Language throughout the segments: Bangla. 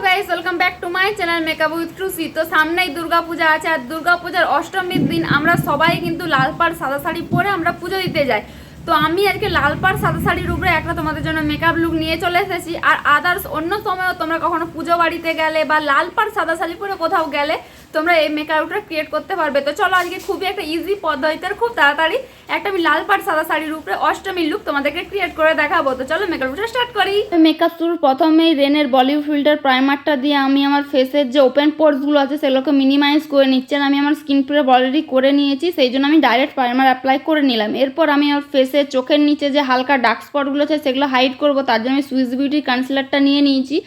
Guys, welcome back to my channel makeup with ট্রুসি। তো সামনেই দুর্গাপূজা আছে, আর দুর্গাপূজার অষ্টমীর দিন আমরা সবাই কিন্তু লাল পাড় সাদা শাড়ি পরে আমরা পুজো দিতে যাই। তো আমি আজকে লাল পাড় সাদা শাড়ির উপরে একটা তোমাদের জন্য মেকআপ লুক নিয়ে চলে এসেছি। আর আদার্স অন্য সময়ও তোমরা কখনো পুজো বাড়িতে গেলে বা লাল পাড় সাদা শাড়ি পরে কোথাও গেলে তোমরা এই মেকআপ লুকটা ক্রিয়েট করতে পারবে। তো চলো আজকে খুবই একটা ইজি পদ্ধতিতে খুব তাড়াতাড়ি একটা আমি লাল পাড় সাদা শাড়ির উপরে অষ্টমীর লুক তোমাদেরকে ক্রিয়েট করে দেখাবো। তো চলো মেকআপ লুকটা স্টার্ট করি। মেকআপ শুরুর প্রথমেই রেনের বলিউড ফিল্টার প্রাইমারটা দিয়ে আমি আমার ফেসের যে ওপেন পোর্সগুলো আছে সেগুলোকে মিনিমাইজ করে নিচ্ছি। আর আমি আমার স্কিন প্রেপ অলরেডি করে নিয়েছি, সেই জন্য আমি ডাইরেক্ট প্রাইমার অ্যাপ্লাই করে নিলাম। এরপর আমি আমার ফেসের চোখের নিচে যে হালকা ডার্ক স্পটগুলো আছে সেগুলো হাইড করবো, তার জন্য আমি সুইস বিউটির কনসিলারটা নিয়ে নিয়েছি।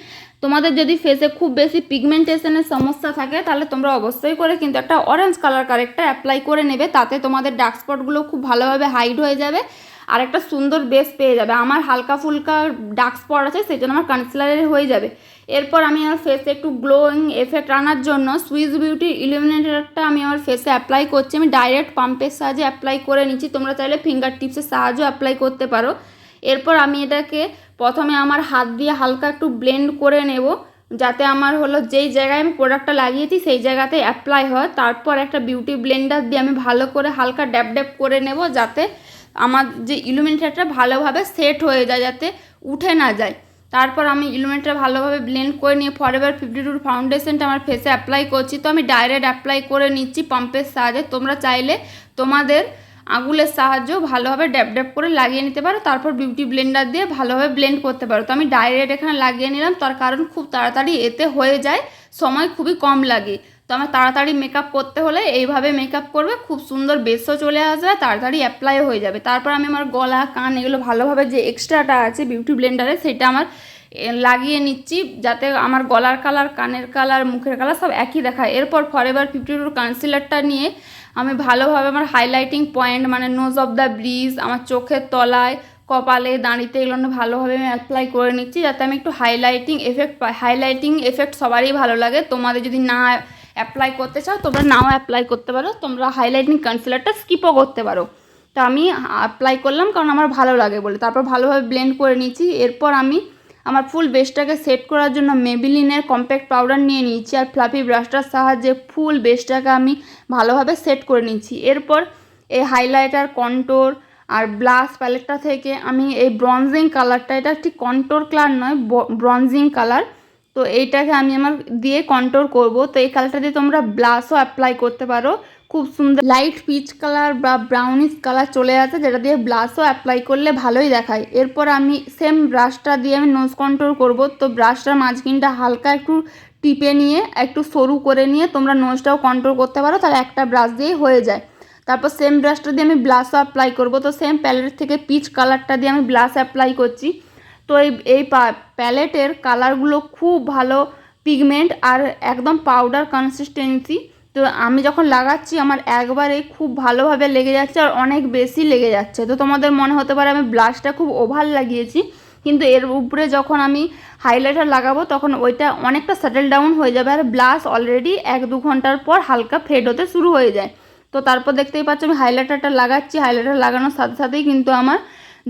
তোমাদের যদি ফেসে খুব বেশি পিগমেন্টেশনের সমস্যা থাকে তাহলে তোমরা অবশ্যই করে কিন্তু একটা অরেঞ্জ কালার কারেক্টার অ্যাপ্লাই করে নেবে, তাতে তোমাদের ডার্ক স্পটগুলো খুব ভালোভাবে হাইড হয়ে যাবে আর একটা সুন্দর বেস পেয়ে যাবে। আমার হালকা ফুলকা ডার্ক স্পট আছে, সেই জন্য আমার কনসিলারে হয়ে যাবে। এরপর আমি আমার ফেসে একটু গ্লোয়িং এফেক্ট আনার জন্য সুইস বিউটি ইলুমিনেটরটা আমি আমার ফেসে অ্যাপ্লাই করছি। আমি ডাইরেক্ট পাম্পের সাহায্যে অ্যাপ্লাই করে নিচ্ছি, তোমরা চাইলে ফিঙ্গার টিপসের সাহায্যে অ্যাপ্লাই করতে পারো। এরপর আমি এটাকে প্রথমে আমার হাত দিয়ে হালকা একটু ব্লেন্ড করে নেব, যাতে আমার হলো যেই জায়গায় আমি প্রোডাক্টটা লাগিয়েছি সেই জায়গাতে অ্যাপ্লাই হয়। তারপর একটা বিউটি ব্লেন্ডার দিয়ে আমি ভালো করে হালকা ড্যাব ড্যাব করে নেব, যাতে আমার যে ইলুমিনেটরটা ভালোভাবে সেট হয়ে যায়, যাতে উঠে না যায়। তারপর আমি ইলুমিনেটর ভালোভাবে ব্লেন্ড করে নিয়ে ফরএভার 52 ফাউন্ডেশনটা আমার ফেসে অ্যাপ্লাই করছি। তো আমি ডাইরেক্ট অ্যাপ্লাই করে নিচ্ছি পাম্পের সাহায্যে, তোমরা চাইলে তোমাদের আঙুলের সাহায্যেও ভালোভাবে ড্যাব ড্যাব করে লাগিয়ে নিতে পারো। তারপর বিউটি ব্লেন্ডার দিয়ে ভালোভাবে ব্লেন্ড করতে পারো। তো আমি ডাইরেক্ট এখানে লাগিয়ে নিলাম, তার কারণ খুব তাড়াতাড়ি এতে হয়ে যায়, সময় খুবই কম লাগে। তো আমার তাড়াতাড়ি মেকআপ করতে হলে এইভাবে মেকআপ করবে, খুব সুন্দর বেসও চলে আসবে, তাড়াতাড়ি অ্যাপ্লাই হয়ে যাবে। তারপর আমি আমার গলা কান এগুলো ভালোভাবে যে এক্সট্রাটা আছে বিউটি ব্লেন্ডারে সেটা আমার লাগিয়ে নিচ্ছি, যাতে আমার গলার কালার, কানের কালার, মুখের কালার সব একই দেখায়। এরপর ফরএভার 52 কনসিলারটা নিয়ে আমি ভালোভাবে আমার হাইলাইটিং পয়েন্ট মানে নোজ অফ দ্য ব্রিজ, আমার চোখের তলায়, কপালে, দাঁড়িতে এগুলো ভালোভাবে আমি অ্যাপ্লাই করে নিচ্ছি, যাতে আমি একটু হাইলাইটিং এফেক্ট পাই। হাইলাইটিং এফেক্ট সবারই ভালো লাগে, তোমাদের যদি না অ্যাপ্লাই করতে চাও তোমরা নাও অ্যাপ্লাই করতে পারো, তোমরা হাইলাইটিং কনসিলারটা স্কিপও করতে পারো। তো আমি অ্যাপ্লাই করলাম কারণ আমার ভালো লাগে বলে। তারপর ভালোভাবে ব্লেন্ড করে নিচ্ছি। এরপর আমি আমার ফুল বেসটাকে সেট করার জন্য মেবিলিনের কম্প্যাক্ট পাউডার নিয়ে নিয়েছি, আর ফ্লাফি ব্রাশটার সাহায্যে ফুল বেসটাকে আমি ভালোভাবে সেট করে নিচ্ছি। এরপর এই হাইলাইটার, কন্ট্রোর আর ব্লাশ প্যালেটটা থেকে আমি এই ব্রঞ্জিং কালারটা, এটা ঠিক কন্ট্রোর কালার নয়, ব্রঞ্জিং কালার, তো এইটাকে আমি আমার দিয়ে কন্ট্রোর করব। তো এই কালারটা দিয়ে তোমরা ব্লাশও অ্যাপ্লাই করতে পারো, খুব সুন্দর লাইট পিচ কালার বা ব্রাউনিশ কালার চলে আসে, যেটা দিয়ে ব্লাশও অ্যাপ্লাই করলে ভালোই দেখায়। এরপর আমি সেম ব্রাশটা দিয়ে আমি নোজ কন্ট্রোল করব। তো ব্রাশটার মাঝখানটা হালকা একটু টিপে নিয়ে একটু সরু করে নিয়ে তোমরা নোজটাও কন্ট্রোল করতে পারো, তাহলে একটা ব্রাশ দিয়ে হয়ে যায়। তারপর সেম ব্রাশটা দিয়ে আমি ব্লাশও অ্যাপ্লাই করব। তো সেম প্যালেট থেকে পিচ কালারটা দিয়ে আমি ব্লাশ অ্যাপ্লাই করছি। তো এই প্যালেটের কালারগুলো খুব ভালো পিগমেন্ট আর একদম পাউডার কনসিস্টেন্সি। তো আমি যখন লাগাচ্ছি আমার একবারে খুব ভালোভাবে লেগে যাচ্ছে আর অনেক বেশি লেগে যাচ্ছে। তো তোমাদের মনে হতে পারে আমি ব্লাশটা খুব ওভার লাগিয়েছি, কিন্তু এর উপরে যখন আমি হাইলাইটার লাগাবো তখন ওইটা অনেকটা সেটেল ডাউন হয়ে যাবে, আর ব্লাশ অলরেডি 1-2 ঘন্টার পর হালকা ফেড হতে শুরু হয়ে যায়। তো তারপর দেখতেই পাচ্ছ আমি হাইলাইটারটা লাগাচ্ছি, হাইলাইটার লাগানোর সাথে সাথেই কিন্তু আমার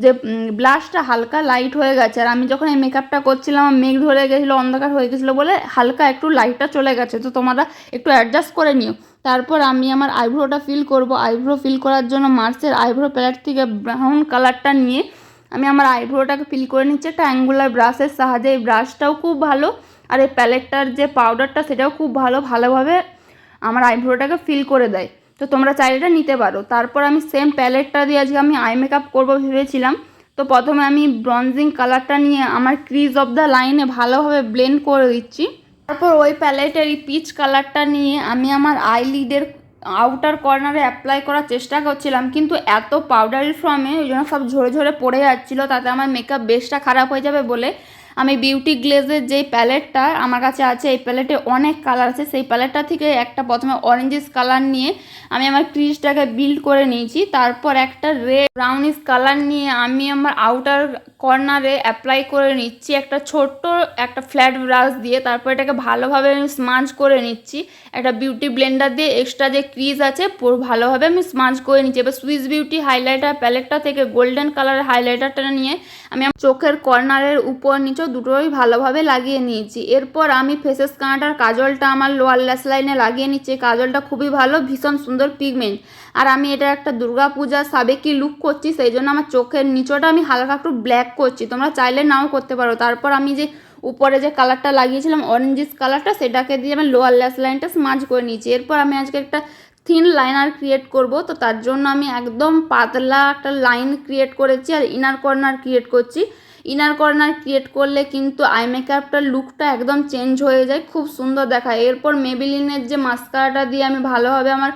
যে ব্লাশটা হালকা লাইট হয়ে গেছে। আর আমি যখন এই মেকআপটা করছিলাম আমার মেঘ ধরে গেছিলো, অন্ধকার হয়ে গেছিলো বলে হালকা একটু লাইটটা চলে গেছে, তো তোমরা একটু অ্যাডজাস্ট করে নিও। তারপর আমি আমার আইব্রোটা ফিল করব। আইব্রো ফিল করার জন্য মার্সের আইব্রো প্যালেট থেকে ব্রাউন কালারটা নিয়ে আমি আমার আইব্রোটাকে ফিল করে নিচ্ছি একটা অ্যাঙ্গুলার ব্রাশের সাহায্যে। এই ব্রাশটাও খুব ভালো, আর এই প্যালেটটার যে পাউডারটা সেটাও খুব ভালোভাবে আমার আইব্রোটাকে ফিল করে দেয়। তো তোমরা চাইলে এটা নিতে পারো। তারপর আমি সেম প্যালেটটা দিয়ে আজকে আমি আই মেকআপ করবো ভেবেছিলাম। তো প্রথমে আমি ব্রঞ্জিং কালারটা নিয়ে আমার ক্রিজ অফ দ্য লাইনে ভালোভাবে ব্লেন্ড করে দিচ্ছি। তারপর ওই প্যালেটের এই পিচ কালারটা নিয়ে আমি আমার আইলিডের আউটার কর্নারে অ্যাপ্লাই করার চেষ্টা করছিলাম, কিন্তু এত পাউডারি ফর্মে ওই জন্য সব ঝরে ঝরে পড়ে যাচ্ছিলো, তাতে আমার মেকআপ বেসটা খারাপ হয়ে যাবে বলে আমি বিউটি গ্লেজের যেই প্যালেটটা আমার কাছে আছে, এই প্যালেটে অনেক কালার আছে, সেই প্যালেটটা থেকে একটা প্রথমে অরেঞ্জিস কালার নিয়ে আমি আমার ক্রিজটাকে বিল্ড করে নিয়েছি। তারপর একটা রেড ব্রাউনিশ কালার নিয়ে আমি আমার আউটার কর্নারে অ্যাপ্লাই করে নিচ্ছি একটা ছোট্ট একটা ফ্ল্যাট ব্রাশ দিয়ে। তারপর এটাকে ভালোভাবে আমি স্মাজ করে নিচ্ছি একটা বিউটি ব্লেন্ডার দিয়ে। এক্সট্রা যে ক্রিজ আছে পুরো ভালোভাবে আমি স্মাজ করে নিচ্ছি। এবার সুইস বিউটি হাইলাইটার প্যালেটটা থেকে গোল্ডেন কালারের হাইলাইটারটা নিয়ে আমি আমার চোখের কর্নারের উপর নিচে দুটোই ভালোভাবে লাগিয়ে নিয়েছি। এরপর আমি ফেসেস কানাডার কাজলটা আমার লোয়ার ল্যাশ লাইনে লাগিয়ে নিচ্ছি। কাজলটা খুবই ভালো, ভীষণ সুন্দর পিগমেন্ট। আর আমি এটা একটা দুর্গাপূজার সাবেকি লুক করছি, সেই জন্য আমার চোখের নিচটা আমি হালকা একটু ব্ল্যাক করছি, তোমরা চাইলে নাও করতে পারো। তারপর আমি যে উপরে যে কালারটা লাগিয়েছিলাম অরেঞ্জিস কালারটা, সেটাকে দিয়ে আমি লোয়ার ল্যাশ লাইনটা স্মাজ করে নিয়েছি। এরপর আমি আজকে একটা থিন লাইনার ক্রিয়েট করব, তো তার জন্য আমি একদম পাতলা একটা লাইন ক্রিয়েট করেছি আর ইনার কর্নার ক্রিয়েট করছি। ইনার কর্নার ক্রিয়েট করলে কিন্তু আই মেকআপটার লুকটা একদম চেঞ্জ হয়ে যায়, খুব সুন্দর দেখায়। এরপর মেবিলিনের যে মাস্কারাটা দিয়ে আমি ভালোভাবে আমার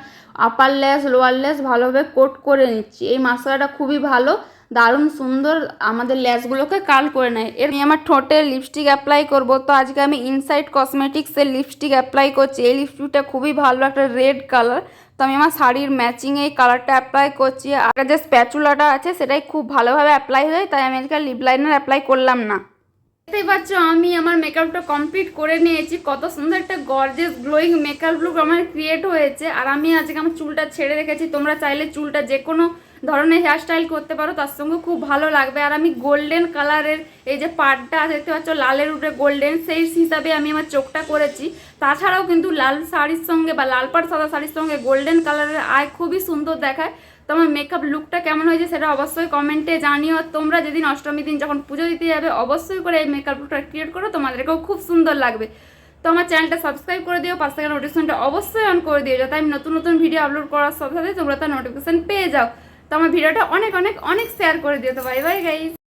আপার ল্যাশ লোয়ার ল্যাশ ভালোভাবে কোট করে নিচ্ছি। এই মাস্কারাটা খুবই ভালো, দারুণ সুন্দর আমাদের ল্যাশগুলোকে কার্ল করে নেয়। এর আমি আমার ঠোঁটে লিপস্টিক অ্যাপ্লাই করব, তো আজকে আমি ইনসাইড কসমেটিক্সের লিপস্টিক অ্যাপ্লাই করছি। এই লিপস্টিকটা খুবই ভালো, একটা রেড কালার, তো আমি আমার শাড়ির ম্যাচিং এই কালারটা অ্যাপ্লাই করছি। আর যে স্প্যাচুলাটা আছে সেটাই খুব ভালোভাবে অ্যাপ্লাই হয়, তাই আমি আজকে লিপ লাইনার অ্যাপ্লাই করলাম না। দেখতেই পাচ্ছ আমি আমার মেকআপটা কমপ্লিট করে নিয়েছি। কত সুন্দর একটা গর্জিয়াস গ্লোয়িং মেকআপ লুক আমার ক্রিয়েট হয়েছে। আর আমি আজকে আমার চুলটা ছেড়ে রেখেছি, তোমরা চাইলে চুলটা যে কোনো ধরনের হেয়ারস্টাইল করতে পারো, তার সঙ্গে খুব ভালো লাগবে। আর আমি গোল্ডেন কালারের এই যে পাড়টা দেখতে পাচ্ছ লালের উপরে গোল্ডেন, সেই হিসাবে আমি আমার চোখটা করেছি। তাছাড়াও কিন্তু লাল শাড়ির সঙ্গে বা লাল পাড় সাদা শাড়ির সঙ্গে গোল্ডেন কালারের আই খুবই সুন্দর দেখায়। তো আমার মেকআপ লুকটা কেমন হয়েছে সেটা অবশ্যই কমেন্টে জানিও। তোমরা যেদিন অষ্টমী দিন যখন পুজো দিতে যাবে অবশ্যই করে এই মেকআপ লুকটা ক্রিয়েট করো, তোমাদেরকেও খুব সুন্দর লাগবে। তো আমার চ্যানেলটা সাবস্ক্রাইব করে দিও, পাশে থাকা নোটিফিকেশনটা অবশ্যই অন করে দিও, যাতে আমি নতুন নতুন ভিডিও আপলোড করার সাথে সাথে তোমরা তার নোটিফিকেশন পেয়ে যাও। তো আমার ভিডিওটা অনেক অনেক অনেক শেয়ার করে দিও। তো বাই বাই গাইস।